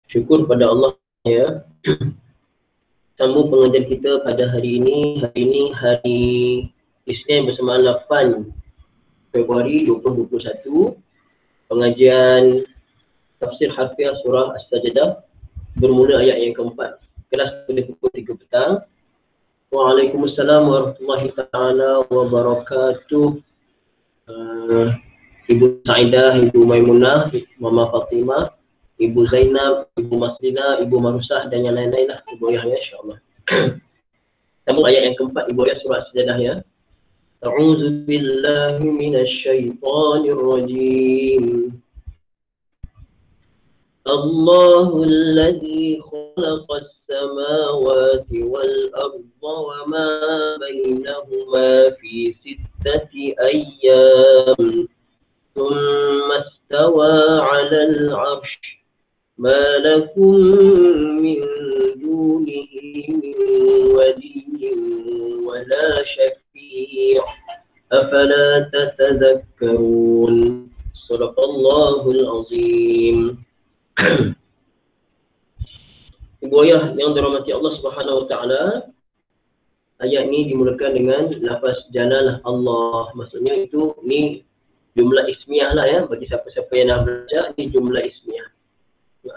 Syukur pada Allah ya. Sambung pengajian kita pada hari ini. Hari ini hari Isnin bersama 8 Februari 2021. Pengajian tafsir harfiah surah As-Sajdah bermula ayat yang keempat. Kelas pada pukul 3 petang. Waalaikumsalam warahmatullahi taala wabarakatuh. Ibu Saidah, Ibu Maimunah, Mama Fatimah, Ibu Zainab, Ibu Maslina, Ibu Marusah dan yang lain-lain lah Ibu Ayah ya, insyaAllah. Sambung ayat yang keempat Ibu Ayah surah As-Sajdah ya. A'udzu billahi minasy syaithanir rajim. Allahul ladzi khalaqas samawati wal arda wa ma bainahuma fi sittati ayyam. ثم استوى على العرش ما لكم من دونه من ولي ولا شفيع أفلا تتذكرون صدق الله العظيم. Ibu ayah yang dirahmati Allah Subhanahu wa taala, ayat ini dimulakan dengan lafaz jalalah Allah. Maksudnya itu ni jumlah ismiyah lah ya, bagi siapa-siapa yang dah belajar, ni jumlah ismiyah.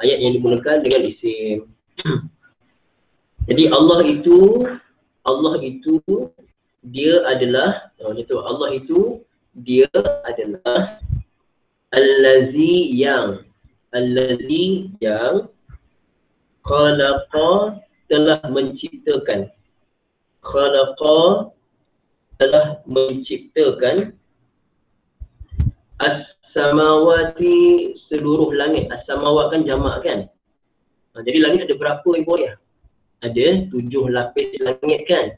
Ayat yang dimulakan dengan isim. Jadi Allah itu dia adalah, Allah itu dia adalah Allazi yang khalaqa telah menciptakan. Khalaqa telah menciptakan as-samawati seluruh langit. As-samawat kan jamak kan. Jadi langit ada berapa Ibu Ayah? Ada 7 lapis langit kan.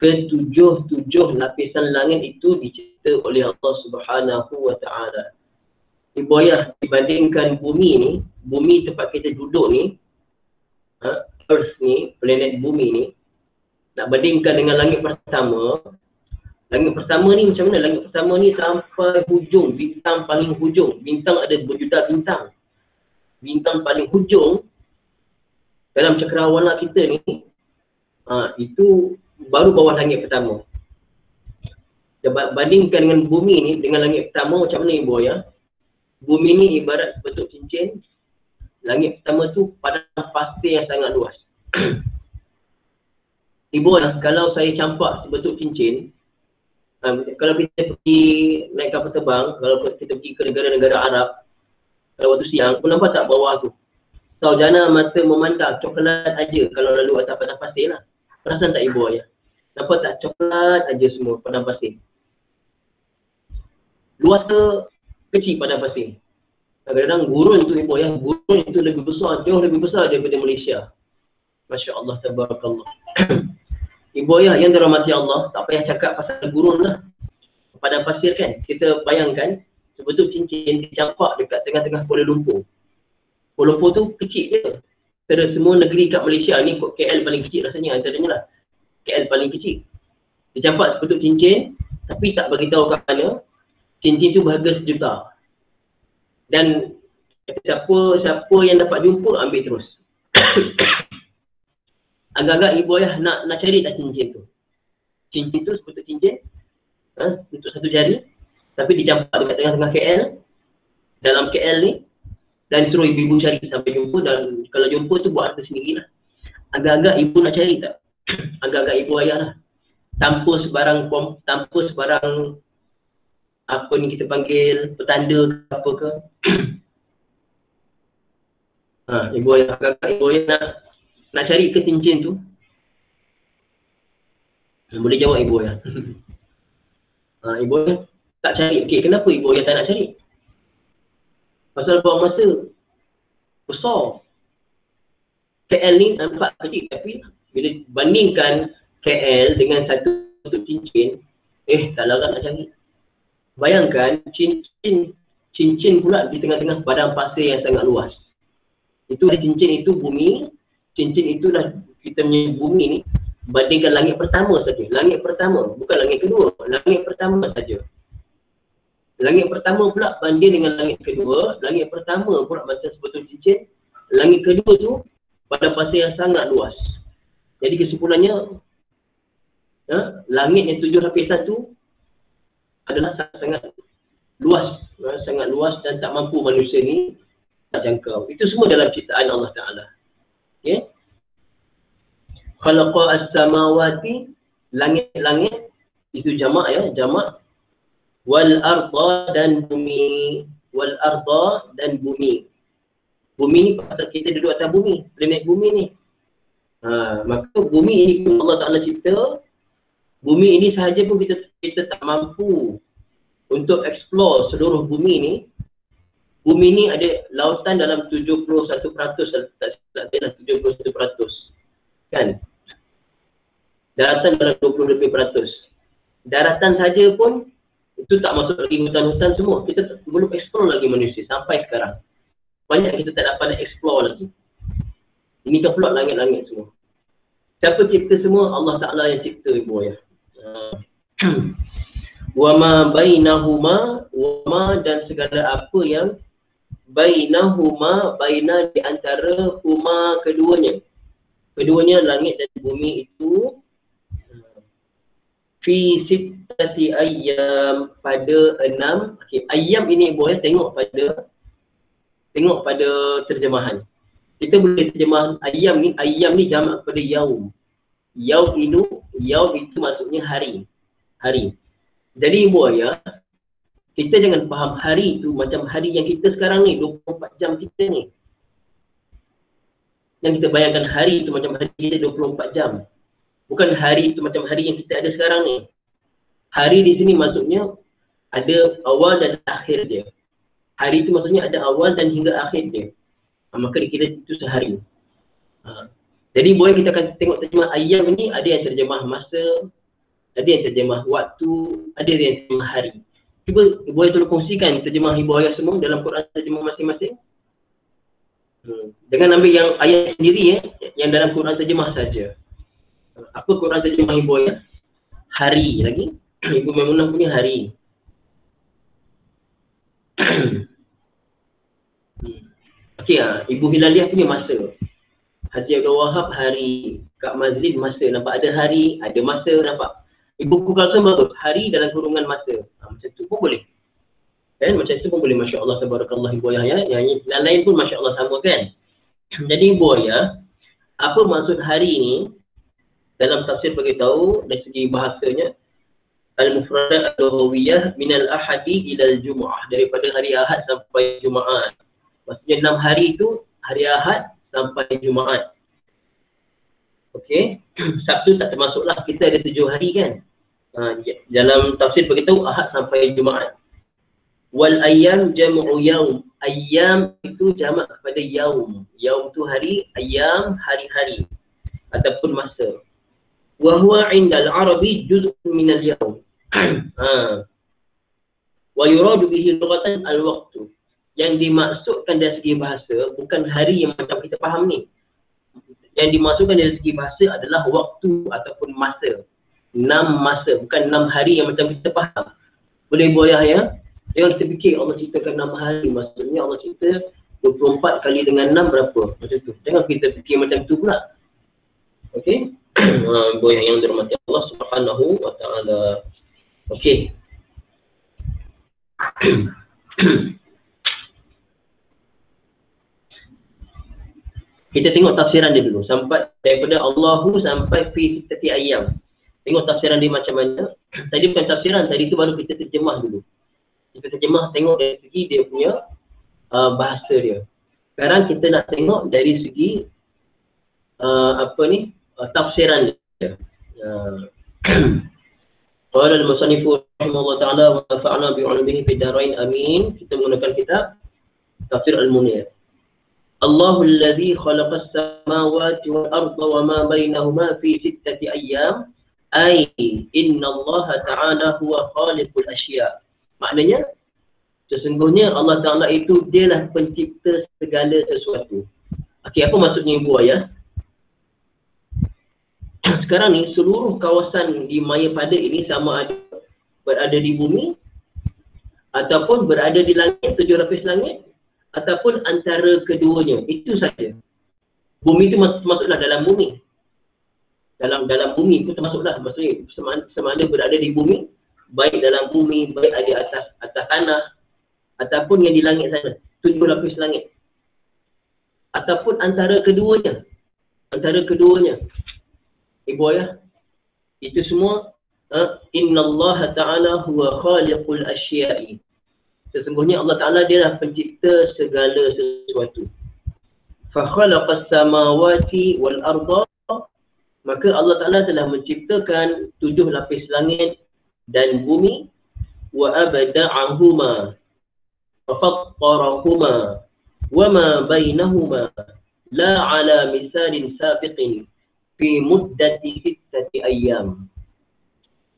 Ke-7 lapisan langit itu dicipta oleh Allah Subhanahu wa taala. Ibu Ayah, dibandingkan bumi ni, bumi tempat kita duduk ni, Earth ni, planet bumi ni, nak bandingkan dengan langit pertama. Langit pertama ni macam mana? Langit pertama ni sampai hujung, bintang paling hujung. Bintang ada berjuta bintang. Bintang paling hujung dalam cakrawala kita ni, itu baru bawah langit pertama. Bandingkan dengan bumi ni, dengan langit pertama macam mana Ibu ya? Bumi ni ibarat bentuk cincin. Langit pertama tu padang pasir yang sangat luas. Ibu ya, kalau saya campak sebentuk cincin, kalau kita pergi naik kapal terbang, kalau kita pergi ke negara-negara Arab, kalau waktu siang, pun nampak tak bawah tu? Saujana mata memandang coklat aja kalau lalu atas padang pasir lah. Perasan tak Ibu ya? Nampak tak coklat aja semua padang pasir? Luas ke kecil padang pasir? Kadang-kadang gurun tu Ibu ya, gurun itu lebih besar, jauh lebih besar daripada Malaysia. Masya Allah, tabarakallah. Ibu ayah yang dirahmati Allah, tak payah cakap pasal gurun lah. Padang pasir kan, kita bayangkan sebetul cincin dicampak dekat tengah-tengah Kuala Lumpur. Kuala Lumpur tu kecil je. Antara semua negeri kat Malaysia ni, KL paling kecil rasanya, antaranya lah. KL paling kecil. Dicampak sebetul cincin, tapi tak beritahu kat mana, cincin tu berharga $1 juta. Dan siapa yang dapat jumpa, ambil terus. Agak-agak Ibu ayah nak cari tak cincin tu. Cincin tu sebetul cincin, untuk satu jari, tapi dicampak dekat tengah-tengah KL, dalam KL ni, dan suruh ibu-ibu cari sampai jumpa, dan kalau jumpa tu buat harga sendirilah. Agak-agak Ibu nak cari tak? Agak-agak Ibu ayah lah. Tanpa sebarang apa ni kita panggil, petanda ke apa ke. Ibu ayah, agak-agak Ibu ayah nak cari ke cincin tu? Boleh jawab Ibu ayah. Ibu ayah tak cari. Okey, kenapa Ibu ayah tak nak cari? Pasal buang masa besar. KL ni nampak kecil, tapi bila bandingkan KL dengan satu cincin, tak larang nak cari. Bayangkan cincin pula di tengah-tengah padang pasir yang sangat luas. Itu ada cincin itu bumi. Cincin itulah kita punya bumi ni, bandingkan langit pertama saja. Langit pertama, bukan langit kedua. Langit pertama saja. Langit pertama pula banding dengan langit kedua. Langit pertama pula macam sebetul cincin. langit kedua tu pada fasa yang sangat luas. Jadi kesimpulannya, langit yang 7 lapisan tu adalah sangat luas, sangat luas dan tak mampu manusia ni nak jangkau. Itu semua dalam ciptaan Allah Ta'ala. Okay? Khalaqa as-samawati, langit-langit, itu jamak ya, jamak. Wal arda, dan bumi. Wal arda, dan bumi. Bumi ni pasal kita duduk atas bumi, planet bumi ni. Maka bumi ini pun Allah Ta'ala cipta. Bumi ini sahaja pun kita tak mampu untuk explore seluruh bumi ni. Bumi ni ada lautan dalam 71%, tak silap saya lah, 71%. Kan? Daratan dalam 20 lebih peratus. Daratan saja pun itu tak masuk lagi hutan-hutan semua. Kita belum explore lagi manusia sampai sekarang. Banyak kita tak dapat nak explore lagi. Ini kan pula langit-langit semua. Siapa cipta semua? Allah Ta'ala yang cipta, ibu ayah. Wama bainahuma, wama, dan segala apa yang bainahuma, baina, di antara huma, keduanya. Keduanya langit dan bumi itu fi sittati ayyam, pada 6. Okay, ayyam ini boleh tengok pada terjemahan. Kita boleh terjemah ayyam ni jamak kepada yaum. Yaum itu maksudnya hari. Jadi ibu ayah, kita jangan faham hari itu macam hari yang kita sekarang ni, 24 jam kita ni. Yang kita bayangkan hari itu macam hari kita 24 jam. Bukan hari itu macam hari yang kita ada sekarang ni. Hari di sini maksudnya ada awal dan akhir dia. Hari itu maksudnya ada awal dan hingga akhir dia. Maka dikira itu sehari. Jadi boleh kita akan tengok terjemah ayam ini, ada yang terjemah masa, ada yang terjemah waktu, ada yang terjemah hari. Cuba boleh tolong kongsikan terjemah ibu ayah semua dalam Quran terjemah masing-masing. Dengan ambil yang ayat sendiri yang dalam Quran terjemah saja. Apa Quran terjemah ibu ayah? Hari lagi. Ibu Maimunah punya hari. Okey, Ibu Hilaliah punya masa. Haji Abdul Wahab hari. Kak Mazlin masa. Nampak ada hari, ada masa, nampak. Ibu Kulsum bagus. Hari dalam kurungan masa. Macam tu pun boleh. Kan? Macam tu pun boleh. Masya Allah, tabarakallah ibu ayah. Yang lain pun Masya Allah sama kan. Jadi ibu ayah, apa maksud hari ni? Dalam tafsir beritahu dari segi bahasanya, al-mufradat al-lughawiyah minal ahadi ilal jumu'ah, daripada hari Ahad sampai Jumaat. Maksudnya 6 hari itu hari Ahad sampai Jumaat. Okey, Sabtu tak termasuklah, kita ada 7 hari kan. Dalam tafsir beritahu Ahad sampai Jumaat. Wal ayyam jam'u yaum. Ayyam itu jamak kepada yaum. Yaum tu hari, ayyam hari-hari ataupun masa. Wa huwa 'inda al-'arabi juz'un min al-yawm. Wa yuradu bihi lughatan al-waqtu. Yang dimaksudkan dari segi bahasa bukan hari yang macam kita faham ni. Yang dimaksudkan dari segi bahasa adalah waktu ataupun masa. 6 masa, bukan 6 hari yang macam kita faham. Boleh boyah ya? Jangan kita fikir Allah ciptakan 6 hari, maksudnya Allah cipta 24 kali dengan 6 berapa? Macam tu. Jangan kita fikir macam tu pula. Okey? Boyah yang dirahmati Allah Subhanahu wa taala. Okey. Kita tengok tafsiran dia dulu, sampai daripada Allahu sampai fi sittati ayyam. Tengok tafsiran dia macam mana. Tadi bukan tafsiran, tadi tu baru kita terjemah dulu. Kita terjemah, tengok dari segi dia punya bahasa dia. Sekarang kita nak tengok dari segi tafsiran dia. Qala al-musannifu rahimahullah ta'ala wa nafa'na bi 'ulumihi fid darain amin. Kita menggunakan kitab Tafsir Al-Munir. Allahu alladhi khalaqa as-samawati wal arda wa ma bainahuma fi sittati ayyam. Ai inna Allah ta'ala huwa khaliqul asya'. Maknanya sesungguhnya Allah Ta'ala itu dialah pencipta segala sesuatu. Okey, apa maksudnya ibu ayah? Sekarang ni seluruh kawasan di Maya Pada ini sama ada berada di bumi ataupun berada di langit, 7 lapis langit, ataupun antara keduanya. Itu saja. Bumi itu masuklah dalam bumi. Dalam bumi itu termasuklah, maksudnya sama ada berada di bumi, baik dalam bumi, baik ada atas tanah, ataupun yang di langit sana, 7 lapis langit. Ataupun antara keduanya. Ibu ayah, itu semua innallaha ta'ala huwa khaliqul asya'i. Sesungguhnya Allah Ta'ala dialah pencipta segala sesuatu. Fa khalaqas samawati wal arda, maka Allah Ta'ala telah menciptakan 7 lapis langit dan bumi. Wa abda'ahuma wa fattarahuma wa ma bainahuma la ala misalin sabiqin fi muddati 6 ayyam.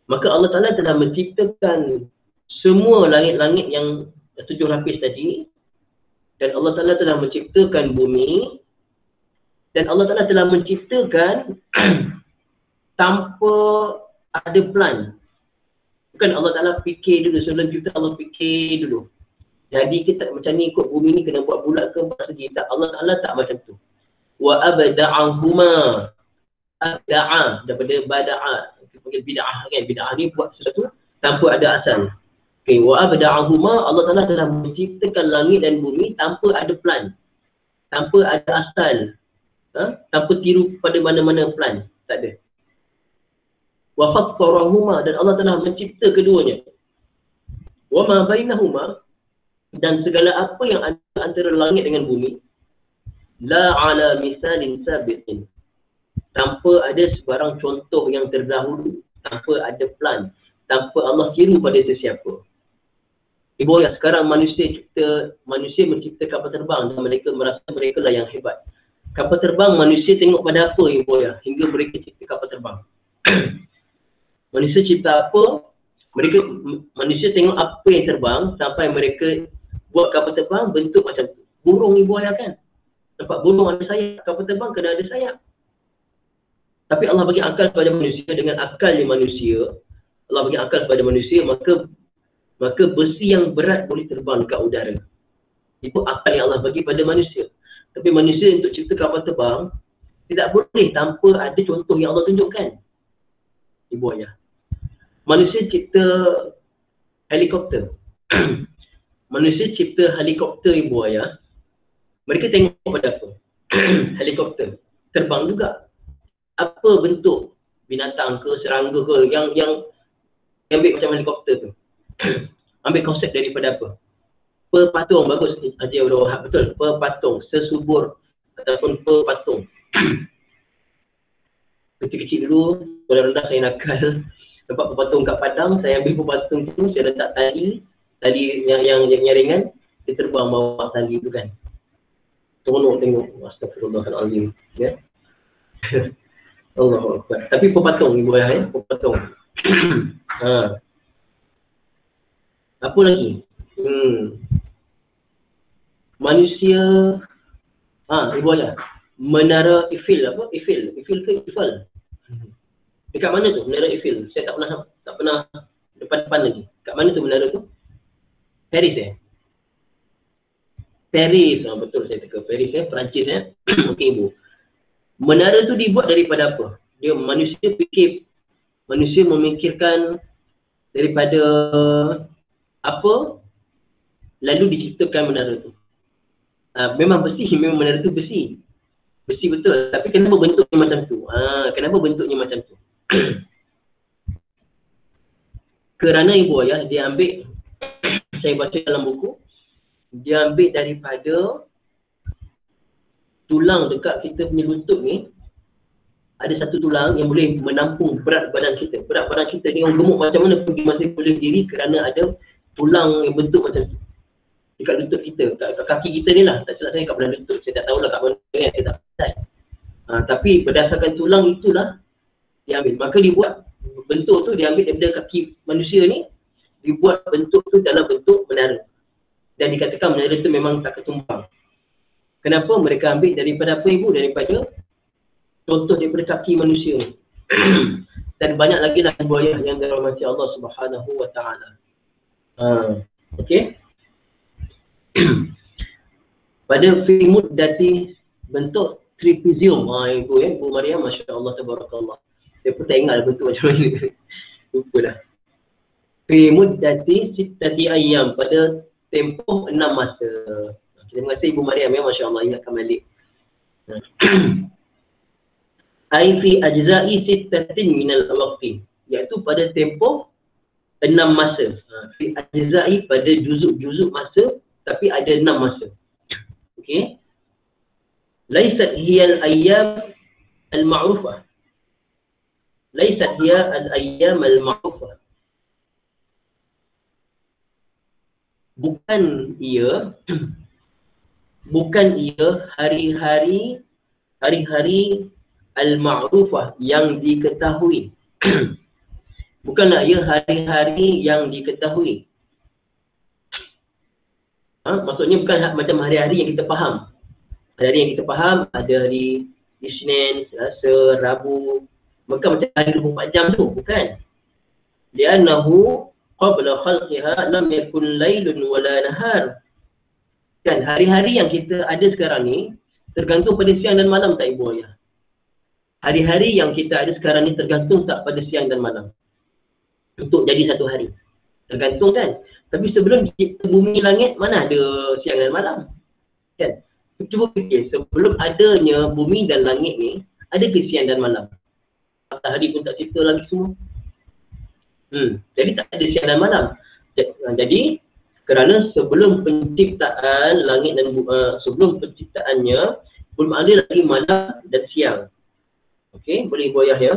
Maka Allah Ta'ala telah menciptakan semua langit-langit yang 7 lapis tadi, dan Allah Ta'ala telah menciptakan bumi, dan Allah Ta'ala telah menciptakan tanpa ada plan. Bukan Allah Ta'ala fikir dulu, sebelum cipta Allah fikir dulu. Jadi kita macam ni ikut bumi ni kena buat bulat ke 4 segi. Tak, Allah Ta'ala tak macam tu. Wa abda'ahuma. Abda'a, daripada bada'a. Kita panggil bida'ah kan. Bida'ah ni buat sesuatu tanpa ada asal. Okay, wa abda'ahuma, Allah Ta'ala telah menciptakan langit dan bumi tanpa ada plan. Tanpa ada asal. Tanpa tiru pada mana-mana plan. Tak ada. Wa fattarahuma, dan Allah telah mencipta keduanya. Wa ma bainahuma, dan segala apa yang ada antara langit dengan bumi, la ala misalin sabiqin, tanpa ada sebarang contoh yang terdahulu, tanpa ada plan, tanpa Allah tiru pada sesiapa. Ibu ya, sekarang manusia mencipta kapal terbang dan mereka merasa mereka lah yang hebat. Kapal terbang manusia tengok pada apa ibu ya, hingga mereka cipta kapal terbang. Manusia cipta apa? Manusia tengok apa yang terbang sampai mereka buat kapal terbang bentuk macam tu. Burung ibu ayah kan? Nampak burung ada sayap, kapal terbang kena ada sayap. Tapi Allah bagi akal kepada manusia, dengan akalnya manusia, Allah bagi akal kepada manusia, maka besi yang berat boleh terbang dekat udara. Itu akal yang Allah bagi pada manusia. Tapi manusia untuk cipta kapal terbang tidak boleh tanpa ada contoh yang Allah tunjukkan. Ibu ayah. Manusia cipta helikopter. Manusia cipta helikopter ibu ayah. Mereka tengok pada apa? Helikopter. Terbang juga. Apa bentuk binatang ke, serangga ke yang ambil macam helikopter tu? Ambil konsep daripada apa? Pepatung. Bagus Haji Abdul Wahab. Betul. Pepatung. Sesubur ataupun pepatung. Kecil-kecil dulu, rendah-rendah saya nakal. Nampak pepatung kat Padang, saya ambil pepatung tu, saya letak tali yang ringan, dia terbang bawa tali tu kan. Tolong tengok, astagfirullahaladzim. Ya. Allahu Akbar. Tapi pepatung ibu ayah, pepatung. Apa lagi? Manusia, ibu ayah, Menara Eiffel, apa? Eiffel ke Eiffel? Dekat mana tu Menara Eiffel? Saya tak pernah depan-depan lagi. Kat mana tu menara tu? Paris Paris, betul saya teka. Paris Perancis Okey ibu. Menara tu dibuat daripada apa? Manusia memikirkan daripada apa, lalu diciptakan menara tu. Memang menara tu besi betul. Tapi kenapa bentuknya macam tu? Kerana ibu ayah, dia ambil, saya baca dalam buku, dia ambil daripada tulang dekat kita punya lutut ni. Ada satu tulang yang boleh menampung berat badan kita. Berat badan kita ni orang gemuk macam mana pun dia masih boleh diri kerana ada tulang yang bentuk macam tu dekat lutut kita, kat kaki kita ni lah. Tak silap saya kat belah lutut, saya tak tahulah kat mana kan, saya tak pandai. Tapi berdasarkan tulang itulah dia ambil. Maka dibuat bentuk tu, dia ambil daripada kaki manusia ni, dibuat bentuk tu dalam bentuk menara. Dan dikatakan menara tu memang tak ketumbang. Kenapa? Mereka ambil daripada apa ibu? Daripada contoh daripada kaki manusia ni. Dan banyak lagi lah ibu ayah yang dirahmati Allah Subhanahu wa ta'ala. Okey. Pada fi muddati bentuk trapezium. Itu Ibu Maryam, Masya Allah, tabarakallah. Saya pun tak ingat bentuk macam mana. Lupa dah. Fi muddati sittati ayyam, pada tempoh 6 masa. Terima kasih Ibu Maryam ya, Masya Allah, ingatkan balik. Ai fi ajza'i sittatin minal waqti, iaitu pada tempoh 6 masa. Fi ajza'i, pada juzuk-juzuk masa, tapi ada 6 masa. Okey. Laisat hiya al-ayyam al-ma'rufah. Laisat hiya al-ayyam al-ma'rufah. Bukan ia hari-hari al-ma'rufah, yang diketahui. Bukanlah ia hari-hari yang diketahui. Maksudnya bukan macam hari-hari yang kita faham. Hari-hari yang kita faham ada hari Isnin, Selasa, Rabu. Bukan macam hari 24 jam tu, bukan. Li'annahu qabla khalqiha lam yakun laylun wala nahar. Kan hari-hari yang kita ada sekarang ni tergantung pada siang dan malam tak Ibu Ayah? Hari-hari yang kita ada sekarang ni tergantung tak pada siang dan malam untuk jadi satu hari? Tergantung kan? Tapi sebelum kita bumi langit, mana ada siang dan malam? Kan? Cuba fikir, sebelum adanya bumi dan langit ni, ada ke siang dan malam? Matahari pun tak cipta lagi semua. Jadi tak ada siang dan malam. Jadi kerana sebelum penciptaan langit dan sebelum penciptaannya, belum ada lagi malam dan siang. Okey, boleh Ibu Ayah ya.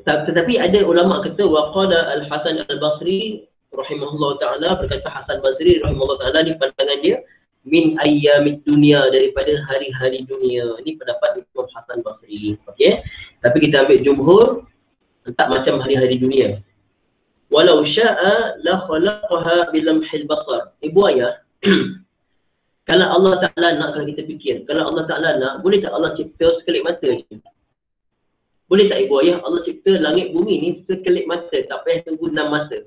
Tetapi ada ulama kata waqala Al-Hasan Al-Basri rahimahullah taala, berkata Hasan Basri rahimahullah taala di pandangan dia, min ayyamid dunia, daripada hari-hari dunia. Ini pendapat Imam Hasan Basri. Okey. Tapi kita ambil jumhur tak macam hari-hari dunia. Walau syaa la khalaqaha bilamhil basar. Ibu Ayah, kalau Allah Taala nak, kalau kita fikir, kalau Allah Taala nak, boleh tak Allah cipta sekelip mata je? Boleh tak Ibu Ayah Allah cipta langit bumi ni sekelip mata, tak payah tunggu 6 masa?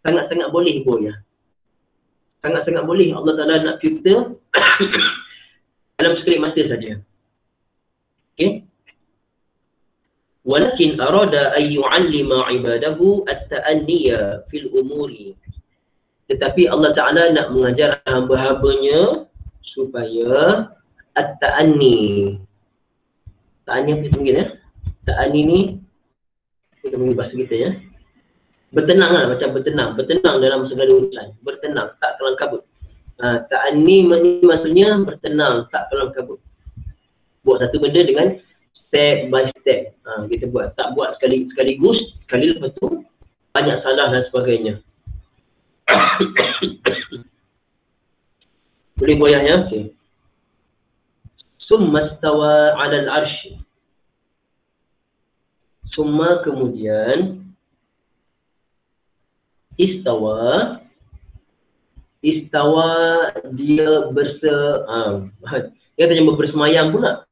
Sangat-sangat boleh Ibu Ayah. Sangat-sangat boleh Allah Ta'ala nak cipta dalam sekelip mata saja. Okey. Walakin arada an yu'allima ibadahu at-ta'anniya fil umuri. Tetapi Allah Ta'ala nak mengajar hamba-hambanya supaya at-ta'anni. Ta'anni apa kita panggil ya? Ta'anni ni kita panggil bahasa kita ya. Bertenang lah, macam bertenang. Bertenang dalam segala urusan. Bertenang, tak kelam kabut. Ta'anni maksudnya bertenang, tak kelam kabut. Buat satu benda dengan step by step. Kita buat. Tak buat sekaligus, sekali lepas tu banyak salah dan sebagainya. Boleh goyah ya? Okay. Summa stawa 'ala al-'arsy. Summa kemudian istawa dia dia kata bersemayam pula.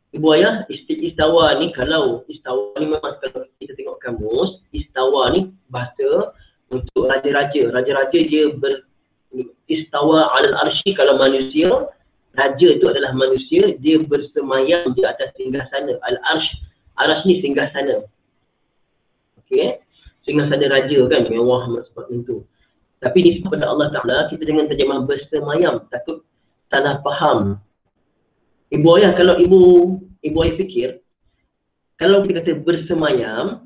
Ibu Ayah, istawa ni, kalau istawa ni memang kalau kita tengok kamus, istawa ni bahasa untuk raja-raja. Raja-raja dia istawa 'alal arsy, kalau manusia, raja itu adalah manusia, dia bersemayam di atas singgasana. Al-arsh, arsh ni singgasana. Okey. Singgasana raja kan, mewah seperti itu. Tapi di kepada Allah Ta'ala, kita jangan terjemah bersemayam, takut salah faham. Ibu Ayah, kalau Ibu Ayah fikir, kalau kita kata bersemayam,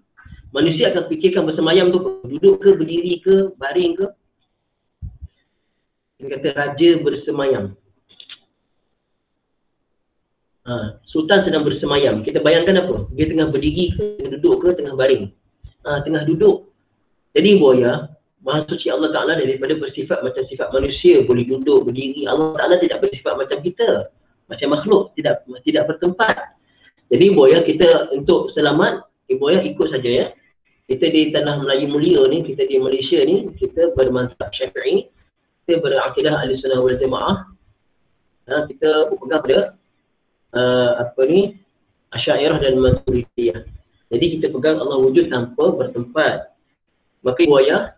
manusia akan fikirkan bersemayam tu duduk ke, berdiri ke, baring ke. Kita kata raja bersemayam. Sultan sedang bersemayam. Kita bayangkan apa? Dia tengah berdiri ke, tengah duduk ke, tengah baring? Tengah duduk. Jadi Ibu Ayah, Maha Suci Allah Ta'ala daripada bersifat macam sifat manusia, boleh duduk, berdiri. Allah Ta'ala tidak bersifat macam kita, macam makhluk, tidak bertempat. Jadi Ibu Ayah, kita untuk selamat, Ibu Ayah ikut saja ya. Kita di tanah Melayu mulia ni, kita di Malaysia ni, kita bermazhab Syafi'i, kita berakidah Ahlussunnah wal Jamaah. Kita berpegang pada Asy'ariyah dan Maturidiyah. Jadi kita pegang Allah wujud tanpa bertempat. Maka buaya,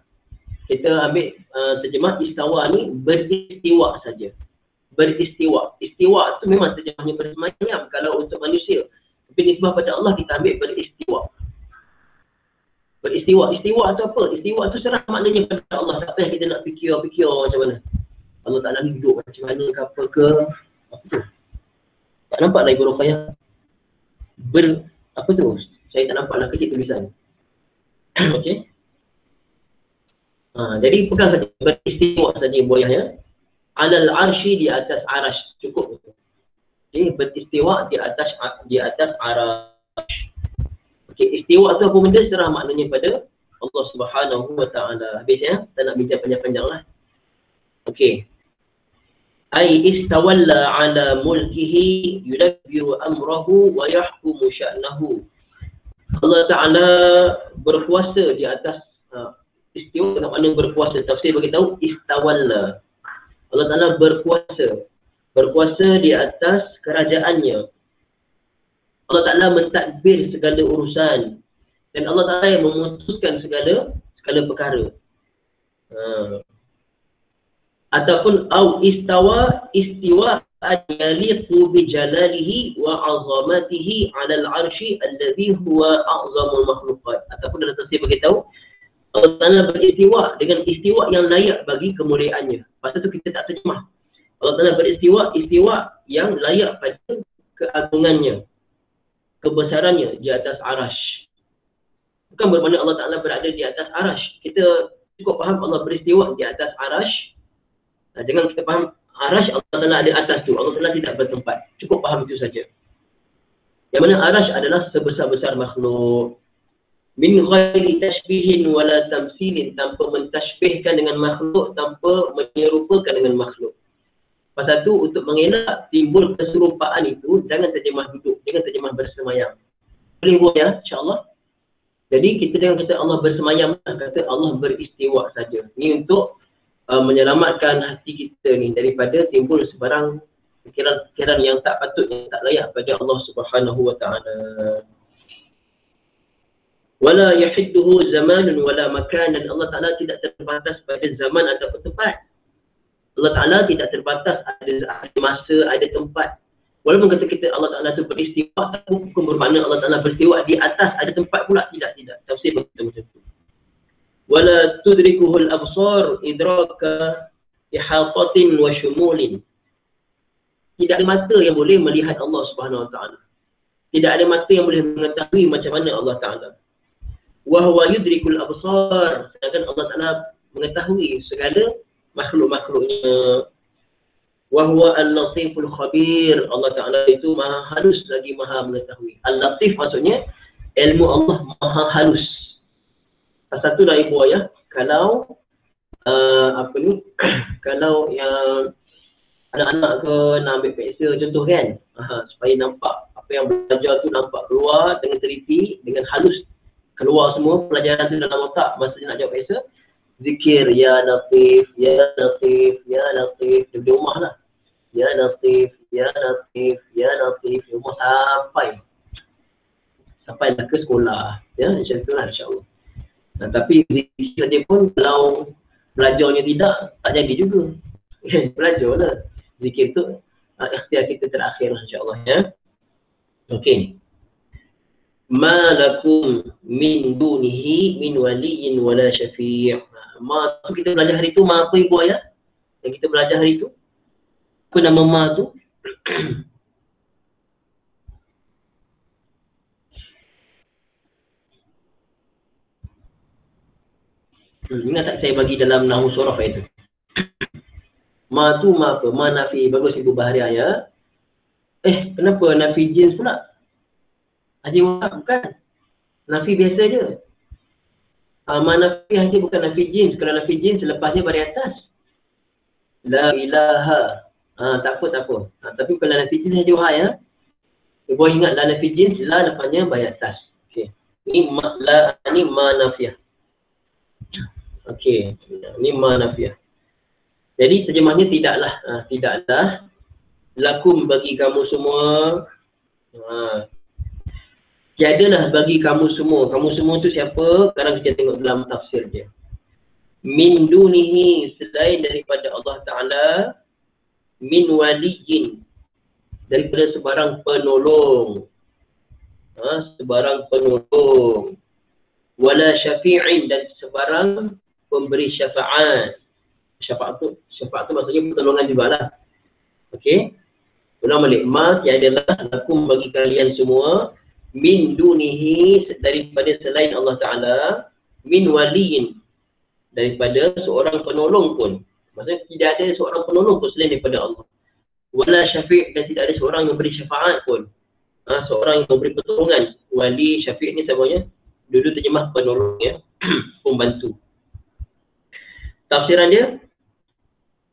kita ambil terjemah istawa ni beristiwa saja. Beristiwa. Istiwa tu memang terjemahnya bersemayam kalau untuk manusia. Tapi nisbah pada Allah kita ambil beristiwa. Beristiwa. Istiwa tu apa? Istiwa tu serah maknanya pada Allah. Tak payah kita nak fikir-fikir macam mana. Allah Ta'ala ni duduk macam mana ke apa ke. Apa tu? Tak nampak lah Ibu Ruqayyah. Apa tu? Saya tak nampak lah kecil tulisan. Okey. Jadi pegang saja beristiwa saja buaya ya. Alal arsy di atas arash. Cukup. Okey, beristiwa di atas arash. Okey, istiwa tu apa benda serah maknanya pada Allah Subhanahu wa taala. Habis ya, tak nak bincang panjang-panjang lah. Okey. Ai istawalla ala mulkihi yudabbiru amrahu wa yahkumu sya'nahu. Allah Ta'ala berkuasa di atas istiwa dengan makna berkuasa. Tafsir beritahu istawalla. Allah Ta'ala berkuasa di atas kerajaannya. Allah Ta'ala mentadbir segala urusan dan Allah Ta'ala yang memutuskan segala perkara. Ataupun au istiwa yaliqu bi jalalihi wa 'azamatihi 'ala al-'arsy alladhi huwa a'zamul makhluqat. Ataupun dalam tafsir beritahu Allah Ta'ala beristiwa dengan istiwa yang layak bagi kemuliaannya. Pasal tu kita tak terjemah. Allah Ta'ala beristiwa yang layak pada keagungannya, kebesarannya di atas arash. Bukan bermakna Allah Ta'ala berada di atas arash. Kita cukup faham Allah beristiwa di atas arash. Jangan kita faham arash Allah Ta'ala ada atas tu. Allah Ta'ala tidak bertempat. Cukup faham itu saja. Yang mana arash adalah sebesar-besar makhluk. Min ghairi tashbihin wala tamsilin, tanpa mentashbihkan dengan makhluk, tanpa menyerupakan dengan makhluk. Pasal tu untuk mengelak timbul keserupaan itu, jangan terjemah duduk, jangan terjemah bersemayam. Boleh buat ya, insya-Allah. Jadi kita jangan kata Allah bersemayam, kata Allah beristiwa saja. Ini untuk menyelamatkan hati kita ni daripada timbul sebarang fikiran-fikiran yang tak patut, yang tak layak pada Allah Subhanahu wa taala. Wala yahidduhu zamanun wala makanan. Allah Ta'ala tidak terbatas pada zaman ataupun tempat. Allah Ta'ala tidak terbatas ada masa, ada tempat. Walaupun kata kita Allah Ta'ala itu beristiwa, tapi bukan bermakna Allah Ta'ala beristiwa di atas ada tempat pula. Tidak. Tafsir begitu macam tu. Wala tudrikuhul absar idraka ihatatin wa syumulin. Tidak ada mata yang boleh melihat Allah Subhanahu wa taala. Tidak ada mata yang boleh mengetahui macam mana Allah Ta'ala. Wa huwa yudrikul absar, sedangkan Allah Ta'ala mengetahui segala makhluk-makhluknya. Wa huwa al-latiful khabir, Allah Ta'ala itu maha halus lagi maha mengetahui. Al-latif maksudnya ilmu Allah maha halus. Satu dah ibu ayah, kalau kalau yang anak-anak ke nak ambil peksa contoh kan, supaya nampak apa yang belajar tu nampak keluar dengan teliti, dengan halus keluar semua pelajaran tu dalam otak masa dia nak jawab peksa. Zikir ya latif, ya latif, ya latif di rumah lah. Ya latif, ya latif, ya latif di rumah sampai dah ke sekolah. Ya, macam tu lah insya-Allah. Tapi zikir dia pun kalau belajarnya tidak, tak jadi juga. Belajar lah. Zikir tu ikhtiar kita terakhir insya-Allah ya. Okey. Ma lakum min dunihi min waliyin wala syafi'. Ma tu kita belajar hari tu, ma apa ibu ayah? Yang kita belajar hari tu. Apa nama ma tu? Ingat tak saya bagi dalam Nahwu Surah itu? Ma tu ma apa? Ma nafi. Bagus Ibu Bahariah ya. Kenapa nafi jins pula? Haji Wahab bukan. Nafi biasa je. Ma nafi haji bukan nafi jins. Kalau nafi jins lepasnya baris atas. La ilaha. Tak apa. Tapi kalau nafi jins Haji Wahab ya. Ibu ingat la nafi jins, la lepasnya baris atas. Okey. Ini ma nafiah. Okey. Ini ma nafiah. Jadi terjemahnya tidaklah lakum bagi kamu semua. Tiadalah bagi kamu semua. Kamu semua tu siapa? Sekarang kita tengok dalam tafsir dia. Min dunihi, selain daripada Allah Ta'ala, min waliyin, daripada sebarang penolong. Sebarang penolong. Wala syafi'in, dan sebarang pemberi syafaat. Syafaat tu maksudnya pertolongan juga lah. Okey. Ulang balik. Ma tiadalah lakum bagi kalian semua min dunihi, daripada selain Allah Ta'ala, min waliyin, daripada seorang penolong pun. Maksudnya tidak ada seorang penolong pun selain daripada Allah. Wala syafi', dan tidak ada seorang yang beri syafaat pun. Seorang yang memberi pertolongan. Wali, syafi' ni semuanya dulu terjemah penolong, ya. Pembantu. Tafsiran dia,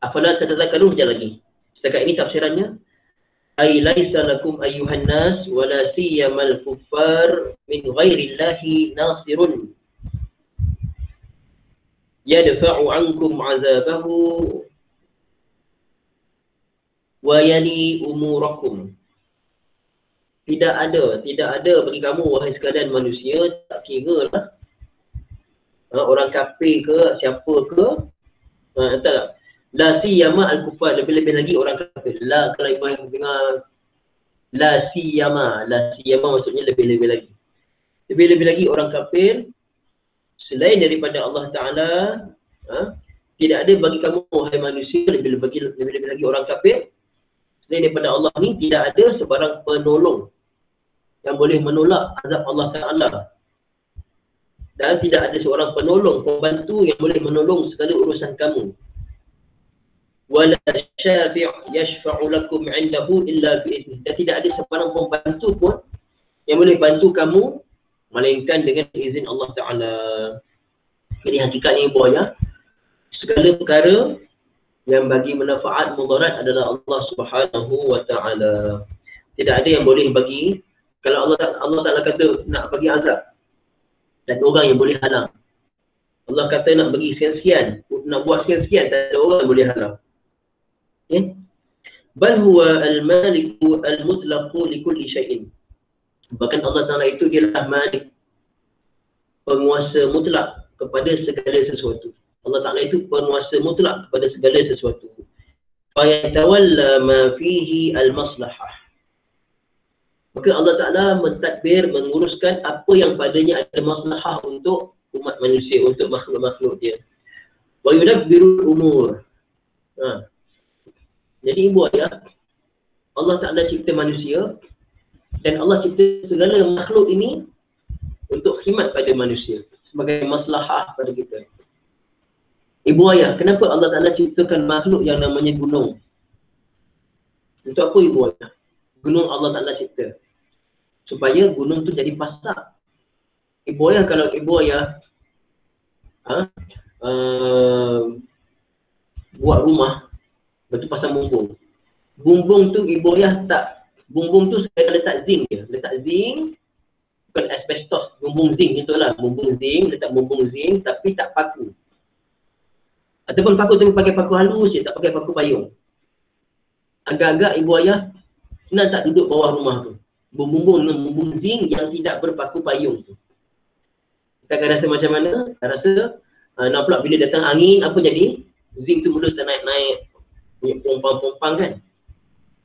afala tatazakkarun, sekali lagi. Setakat ini tafsirannya, ay laisa lakum ayyuhan nas wala siyamal kuffar min ghairillahi nasirun yadfa'u ankum azabahu wa yali umurakum. Tidak ada bagi kamu wahai sekalian manusia, tak kira lah orang kafir ke, siapa ke, tak. La siyama al-kufar, lebih-lebih lagi orang kafir. La, kalau ibu yang dengar la siyama maksudnya lebih-lebih lagi. Lebih-lebih lagi orang kafir selain daripada Allah Ta'ala, tidak ada bagi kamu wahai manusia, lebih-lebih lagi orang kafir selain daripada Allah ni, tidak ada sebarang penolong yang boleh menolak azab Allah Ta'ala. Dan tidak ada seorang penolong, pembantu yang boleh menolong segala urusan kamu. Wala syafi' yashfa'u lakum 'indahu illa bi'idnih, dan tidak ada seorang pembantu pun yang boleh bantu kamu melainkan dengan izin Allah Ta'ala. Jadi hakikatnya ibu ayah, segala perkara yang bagi manfaat mudarat adalah Allah Subhanahu wa Ta'ala. Tidak ada yang boleh bagi. Kalau Allah Ta'ala kata nak bagi azab, dan orang yang boleh halang. Allah kata nak bagi sekian-sekian, nak buat sekian-sekian, tak ada orang yang boleh halang. Okay. Bal huwa al-maliku al-mutlaqu li kulli syai'in. Bahkan Allah Ta'ala itu ialah malik, penguasa mutlak kepada segala sesuatu. Allah Ta'ala itu penguasa mutlak kepada segala sesuatu. Fa yatawalla ma fihi al-maslahah. Maka Allah Ta'ala mentadbir, menguruskan apa yang padanya ada maslahah untuk umat manusia, untuk makhluk-makhluk dia. Wa yudabbirul umur. Jadi ibu ayah, Allah Ta'ala cipta manusia, dan Allah cipta segala makhluk ini untuk khidmat pada manusia, sebagai maslahah pada kita. Ibu ayah, kenapa Allah Ta'ala ciptakan makhluk yang namanya gunung? Untuk apa ibu ayah? Gunung Allah Ta'ala cipta supaya gunung tu jadi pasak. Ibu ayah, kalau ibu ayah buat rumah, lepas tu pasang bumbung. Bumbung tu ibu ayah bumbung tu saya letak zinc je. Letak zinc, bukan asbestos, bumbung zinc itulah. Bumbung zinc, letak bumbung zinc tapi tak paku. Ataupun paku tu pakai paku halus je, tak pakai paku payung. Agak-agak ibu ayah senang tak duduk bawah rumah tu. Bumbung dengan bumbung zinc yang tidak berpaku payung tu. Kita akan rasa macam mana? Kita rasa nak pula bila datang angin, apa jadi? Zinc tu mula ternaik-naik, punya pompang-pompang kan.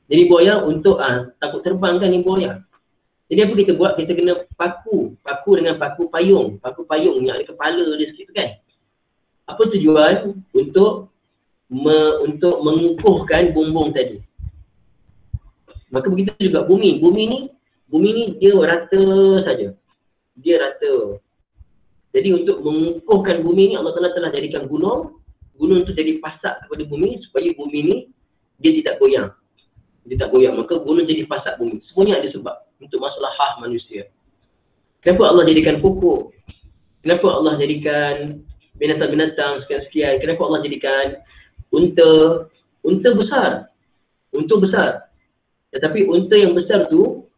Jadi ibu ayah untuk takut terbang kan ibu ayah. Jadi apa kita buat? Kita kena paku dengan paku payung yang ada kepala dia sikit tu kan. Apa tujuan? Untuk mengukuhkan bumbung tadi. Maka begitu juga bumi ni dia rata saja. Dia rata. Jadi untuk mengukuhkan bumi ni, Allah Ta'ala telah jadikan gunung tu jadi pasak kepada bumi supaya bumi ni dia tidak goyang. Maka gunung jadi pasak bumi. Semuanya ada sebab untuk maslahah manusia. Kenapa Allah jadikan pokok? Kenapa Allah jadikan binatang-binatang sekian-sekian? Kenapa Allah jadikan unta besar? Tetapi unta yang besar tu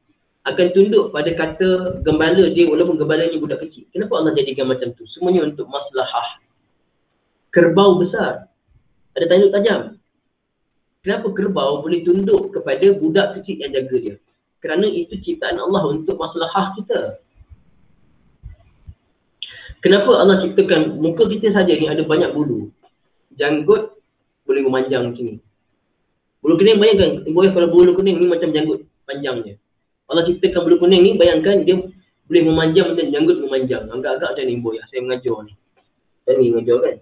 akan tunduk pada kata gembala dia walaupun gembalanya budak kecil. Kenapa Allah jadikan macam tu? Semuanya untuk maslahah. Kerbau besar, ada tanduk tajam. Kenapa kerbau boleh tunduk kepada budak kecil yang jaga dia? Kerana itu ciptaan Allah untuk maslahah kita. Kenapa Allah ciptakan muka kita saja ni ada banyak bulu? Janggut boleh memanjang macam ni. Bulu kuning, bayangkan, kalau bulu kuning ni macam janggut panjangnya. Allah ciptakan bulu kuning ni, bayangkan dia boleh memanjang dan janggut memanjang. Agak-agak macam ni, saya mengajar ni. Saya ni mengajar kan.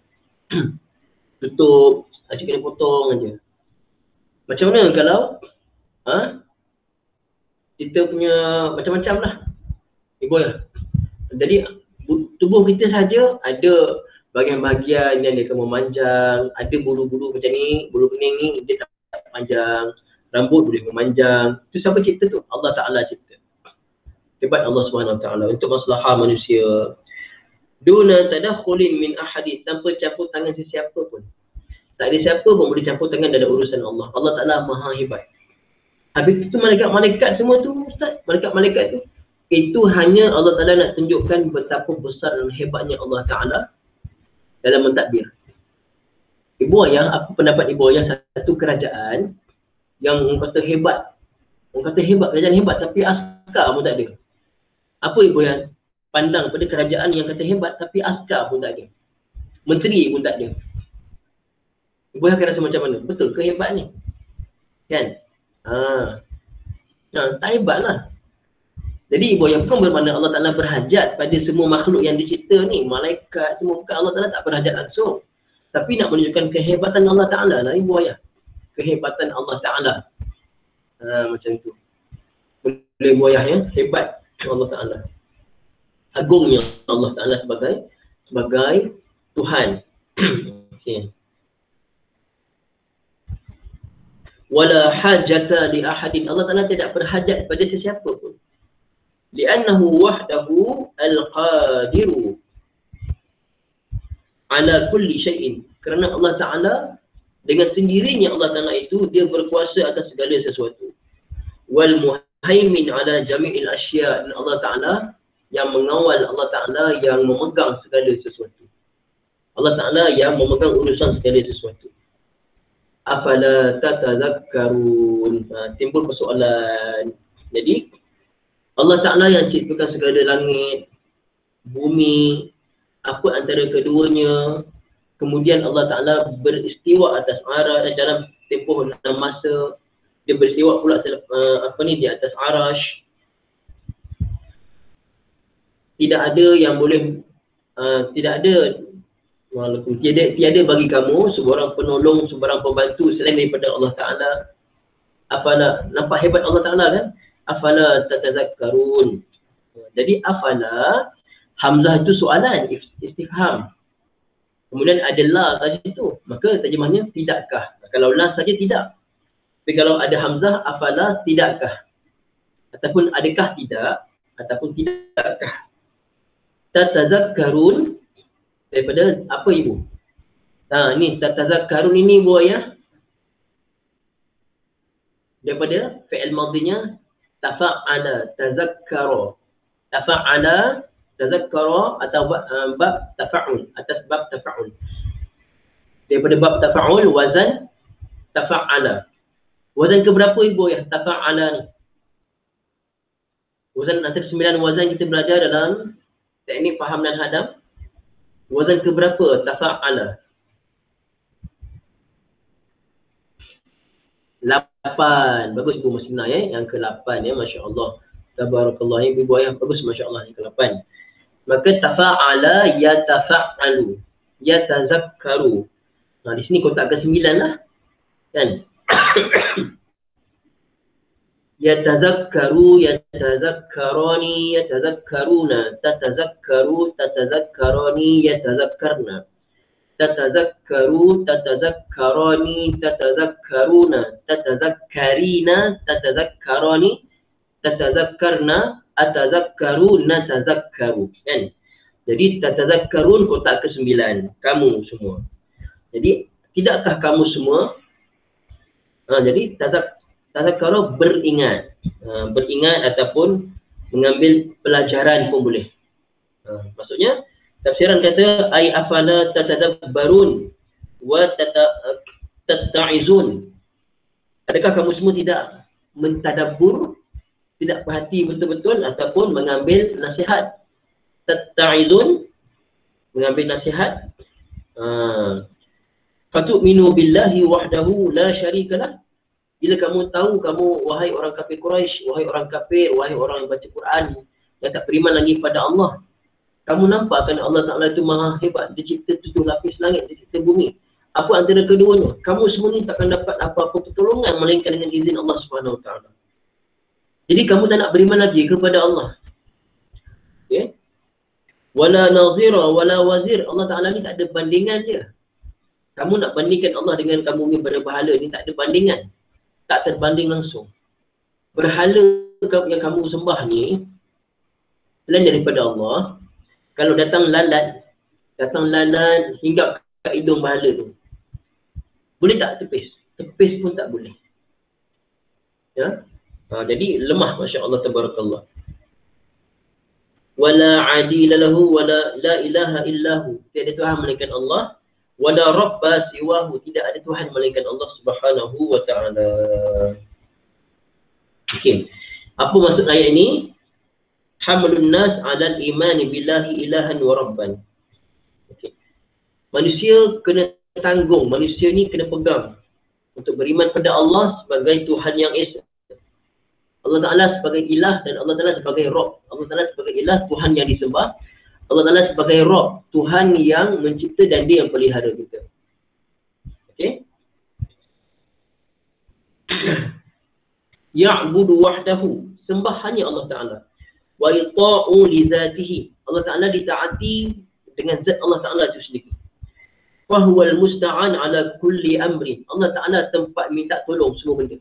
Tutup, asyik kena potong aja. Macam mana kalau kita punya macam-macam lah. Jadi tubuh kita saja ada bahagian-bahagian yang dia akan memanjang, ada bulu-bulu macam ni, bulu kuning ni dia tak panjang, rambut boleh memanjang. Itu siapa cipta tu? Allah Ta'ala cipta. Hebat Allah SWT untuk maslahah manusia. Duna tadakhulin min ahadin, tanpa campur tangan sesiapa pun. Tak ada siapa pun boleh campur tangan dalam urusan Allah. Allah Ta'ala maha hebat. Habis itu malaikat-malaikat semua tu, Ustaz, malaikat-malaikat tu, itu hanya Allah Ta'ala nak tunjukkan betapa besar dan hebatnya Allah Ta'ala dalam mentadbir. Ibu ayah, apa pendapat ibu ayah satu kerajaan yang orang kata hebat. Orang kata hebat, kerajaan hebat tapi askar pun tak ada. Apa ibu ayah pandang pada kerajaan yang kata hebat tapi askar pun tak ada? Menteri pun tak ada. Ibu ayah akan rasa macam mana? Betul ke hebat ni? Kan? Tak hebat lah. Jadi ibu ayah bukan bermakna Allah Ta'ala berhajat pada semua makhluk yang dicipta ni. Malaikat semua, bukan. Allah Ta'ala tak berhajat langsung. Tapi nak menunjukkan kehebatan Allah Ta'ala lah ibu ayah. Kehebatan Allah Ta'ala. Macam tu. Boleh ibu ayah ya. Hebat Allah Ta'ala. Agungnya Allah Ta'ala sebagai Tuhan. Okay. Wala hajata li ahadin. Allah Ta'ala tidak berhajat pada sesiapa pun. Li'annahu wahdahu al-qadiru ala kulli syai'in. Kerana Allah Ta'ala dengan sendirinya Allah Ta'ala itu dia berkuasa atas segala sesuatu. Wal muhaimin ala jami'il asya. Dan Allah Ta'ala yang mengawal, Allah Ta'ala yang memegang segala sesuatu. Allah Ta'ala yang memegang urusan segala sesuatu. Afala tatazakkarun. Timbul persoalan. Jadi Allah Ta'ala yang ciptakan segala langit, bumi, apa antara keduanya. Kemudian Allah Ta'ala beristiwa atas arash dalam tempoh 6 masa. Dia beristiwa pula di atas arash. Tidak ada yang boleh tiada bagi kamu seorang penolong, seorang pembantu selain daripada Allah Ta'ala. Afala, nampak hebat Allah Ta'ala kan? Afala tatazakkarun. Jadi afala, hamzah itu soalan, istifham. Kemudian ada la saja itu, maka terjemahnya tidakkah. Kalau la saja tidak. Tapi kalau ada hamzah, afala tidakkah. Ataupun adakah tidak, ataupun tidakkah. Tatazakkarun daripada apa ibu? Ni tatazakkarun ini ibu ayah. Daripada fi'il madhinya tafa'ala, tazakkara. Tafa'ala, tazakkara atau bab tafa'ul, atas bab tafa'ul. Daripada bab tafa'ul, wazan tafa'ala. Wazan keberapa ibu ayah tafa'ala ni? Wazan antara 9 wazan kita belajar dalam teknik faham dan hadam. Wazan keberapa tafa'ala? 8. Bagus ibu Muslimah ya. Yang ke-8 ya, masya-Allah. Tabarakallah ibu ayah, bagus masya-Allah yang ke-8. Maka tafa'ala yatafa'alu, yatazakkaru. Di sini kotak ke-9 lah. Kan? Yatazakkaru, yatazakkarani, yatazakkaruna, tatazakkaru, tatazakkarani, yatazakkarna. Tatazakkaru, tatazakkarani, tatazakkaruna, tatazakkarina, tatazakkarani, tatazakkarna, atazakkaruna, tazakkaru. Kan? Jadi tatazakkarun kotak ke-9. Kamu semua. Jadi tidakkah kamu semua? Jadi tazakkara beringat. Beringat ataupun mengambil pelajaran pun boleh. Maksudnya tafsiran kata ai afala tatadabbarun wa tatta'izun. Adakah kamu semua tidak mentadabbur tidak perhati betul-betul ataupun mengambil nasihat. Tatta'izun, mengambil nasihat. Fatu'minu billahi wahdahu la syarikalah. Bila kamu tahu, kamu wahai orang kafir Quraisy, wahai orang kafir, wahai orang yang baca Quran, yang tak beriman lagi pada Allah, kamu nampak kan Allah Ta'ala itu maha hebat. Dia cipta 7 lapis langit, dia cipta bumi. Apa antara keduanya? Kamu semua ni takkan dapat apa-apa pertolongan melainkan dengan izin Allah Subhanahu Wa Ta'ala. Jadi kamu tak nak beriman lagi kepada Allah. Okay? Wala nazira, wala wazir. Allah Ta'ala ni tak ada bandingan dia. Kamu nak bandingkan Allah dengan kamu ni berhala ni, tak ada bandingan. Tak terbanding langsung. Berhala yang kamu sembah ni, selain daripada Allah, kalau datang lalat hingga ke hidung berhala tu, boleh tak tepis? Tepis pun tak boleh. Ya? Jadi lemah, Masya Allah, tabarakallah. Wala adila lahu, wala la ilaha illahu. Tiada Tuhan melainkan Allah. Wala rabba siwahu, tidak ada Tuhan melainkan Allah Subhanahu Wa Ta'ala. Okey. Apa maksud ayat ini? Hamlun nas 'ala al-iman billahi ilahan wa rabban. Okey. Manusia kena tanggung, manusia ni kena pegang untuk beriman pada Allah sebagai Tuhan yang esa. Allah Ta'ala sebagai ilah dan Allah Ta'ala sebagai Rabb. Allah Ta'ala sebagai ilah, Tuhan yang disembah. Allah Ta'ala sebagai Rabb, Tuhan yang mencipta dan dia yang pelihara kita. Okey. Ya'budu wahdahu, sembah hanya Allah Ta'ala. Wa ita'u li zatihi, Allah Ta'ala ditaati dengan zat Allah Ta'ala itu sendiri. Wa huwal musta'an ala kulli amrin, Allah Ta'ala tempat minta tolong semua benda.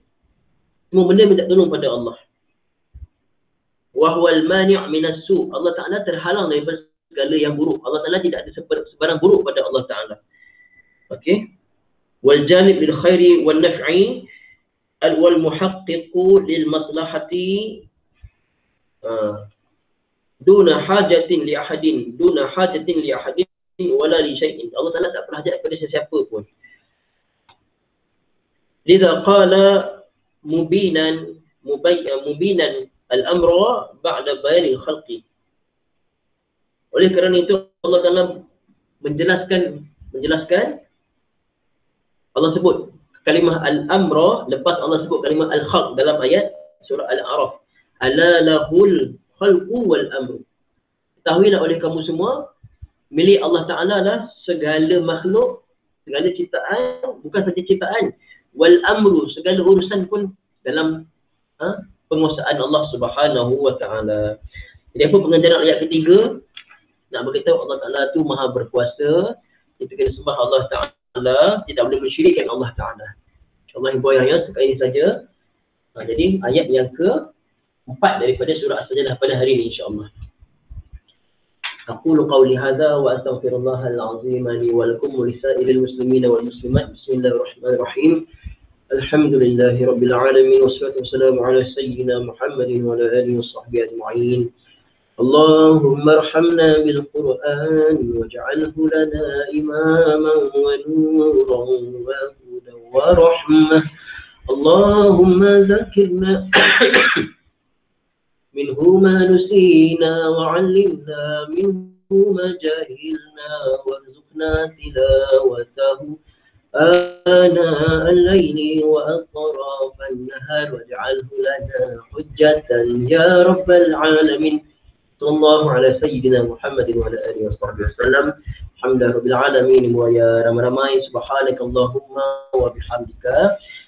Semua benda minta tolong pada Allah. Wa huwal mani' minas su', Allah Ta'ala terhalang daripada segala yang buruk. Allah Ta'ala tidak ada sebarang buruk pada Allah Ta'ala. Okey. Wal janib lil khairi wal naf'i wal muhaqqiqu lil maslahati duna hajatin li ahadin wala li syai'in. Allah Ta'ala tak berhajat kepada sesiapa pun. Lidha qala mubinan al-amra ba'da bayanil khalqi. Oleh kerana itu Allah Ta'ala menjelaskan Allah sebut kalimah al-amra lepas Allah sebut kalimah al-khalq dalam ayat surah Al-A'raf. Ala lahul khalqu wal amru. Ketahuilah oleh kamu semua, milik Allah Ta'ala lah segala makhluk, segala ciptaan, bukan saja ciptaan, wal amru, segala urusan pun dalam penguasaan Allah Subhanahu Wa Ta'ala. Jadi apa pengajaran ayat ketiga? Nak beritahu Allah Ta'ala tu maha berkuasa. Kita kena sembah Allah Ta'ala, tidak boleh mensyirikkan Allah Ta'ala. InsyaAllah ibu ayah sekali ini saja. Jadi ayat yang ke-4 daripada surah As-Sajdah pada hari ini insyaAllah. Aqulu qawli hadha wa astaghfirullahal azim li wa lakum wa lisa'iril muslimin wal muslimat. Bismillahirrahmanirrahim. Alhamdulillahi rabbil alamin wassalatu wassalamu ala sayyidina Muhammadin wa ala alihi wa sahbihi ajma'in. اللهم ارحمنا بالقرآن واجعله لنا إماما ونورا وهدى ورحمة. اللهم ذكرنا منه ما نسينا وعلمنا منه ما جهلنا وارزقنا تلاوته آناء الليل وأطراف النهار واجعله لنا حجة يا رب العالمين. صلى الله على سيدنا محمد وعلى آله وصحبه وسلم. الحمد لله رب العالمين. ويا ramai سبحانك اللهم وبحمدك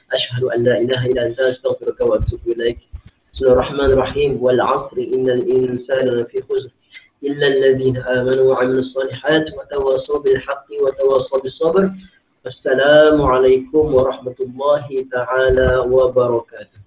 أشهد أن لا إله إلا أنت أستغفرك وأتوب إليك. بسم الله الرحمن الرحيم. والعصر إن الإنسان لفي خسر إلا الذين آمنوا وعملوا الصالحات وتواصوا بالحق وتواصوا بالصبر. السلام عليكم ورحمة الله تعالى وبركاته.